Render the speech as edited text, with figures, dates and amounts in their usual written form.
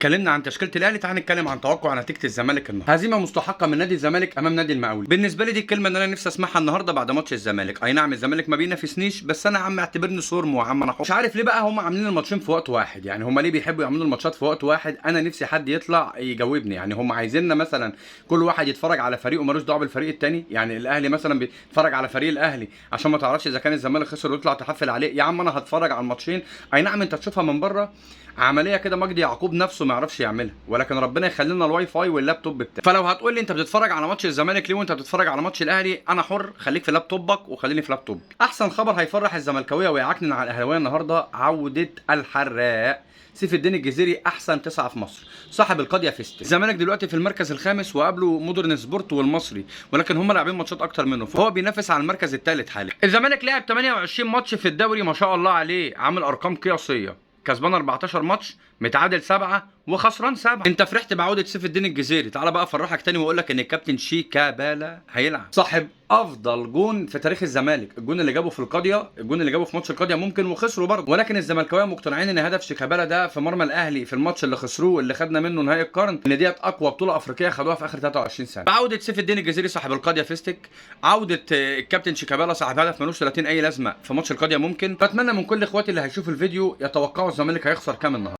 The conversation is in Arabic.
اتكلمنا عن تشكيله الاهلي، تعال نتكلم عن توقع نتيجه الزمالك النهارده. هزيمه مستحقه من نادي الزمالك امام نادي المقاولين. بالنسبه لي دي الكلمه اللي انا نفسي اسمعها النهارده بعد ماتش الزمالك. اي نعم الزمالك ما بينافسنيش، بس انا يا عم اعتبرني صورم ويا عم انا حر. مش عارف ليه بقى هم عاملين الماتشين في وقت واحد، يعني هم ليه بيحبوا يعملوا الماتشات في وقت واحد؟ انا نفسي حد يطلع يجاوبني. يعني هم عايزيننا مثلا كل واحد يتفرج على فريق ومالوش دعوه بالفريق الثاني؟ يعني الاهلي مثلا بيتفرج على فريق الاهلي عشان ما تعرفش اذا كان الزمالك خسر ويطلع تحفل عليه؟ يا عم انا هتفرج على الماتشين. اي نعم انت تشوفها من بره عمليه كده مجدي يعقوب نفسه ما يعرفش يعملها، ولكن ربنا يخلي لنا الواي فاي واللابتوب بتاعي. فلو هتقول لي انت بتتفرج على ماتش الزمالك ليه وانت بتتفرج على ماتش الاهلي، انا حر، خليك في لابتوبك وخليني في لابتوب. احسن خبر هيفرح الزملكاويه ويعكنن على الاهلاويه النهارده عوده الحراق سيف الدين الجزيري، احسن 9 في مصر، صاحب القضيه فيستك. الزمالك دلوقتي في المركز الخامس وقابله مودرن سبورت والمصري، ولكن هم لاعبين ماتشات اكتر منه، فهو بينافس على المركز الثالث حاليا. الزمالك لعب 28 ماتش في الدوري، ما شاء الله عليه، عامل ارقام قياسيه، كسبان 14 ماتش، متعادل 7 وخسران 7. انت فرحت بعوده سيف الدين الجزيري، تعالى بقى افرحك تاني واقول لك ان الكابتن شيكابالا هيلعب، صاحب افضل جون في تاريخ الزمالك. الجون اللي جابه في القاضيه، الجون اللي جابه في ماتش القاضيه ممكن وخسروا برضه، ولكن الزملكاويه مقتنعين ان هدف شيكابالا ده في مرمى الاهلي في الماتش اللي خسروه اللي خدنا منه نهائي القرن، ان ديت اقوى بطوله افريقيه خدوها في اخر 23 سنه. عوده سيف الدين الجزيري صاحب القاضيه فيستك، عوده الكابتن شيكابالا صاحب هدف ملوش 30 اي لازمه في ماتش القاضيه ممكن. بتمنى من كل اخواتي اللي هيشوفوا الفيديو يتوقعوا الزمالك هيخسر كام النهارده.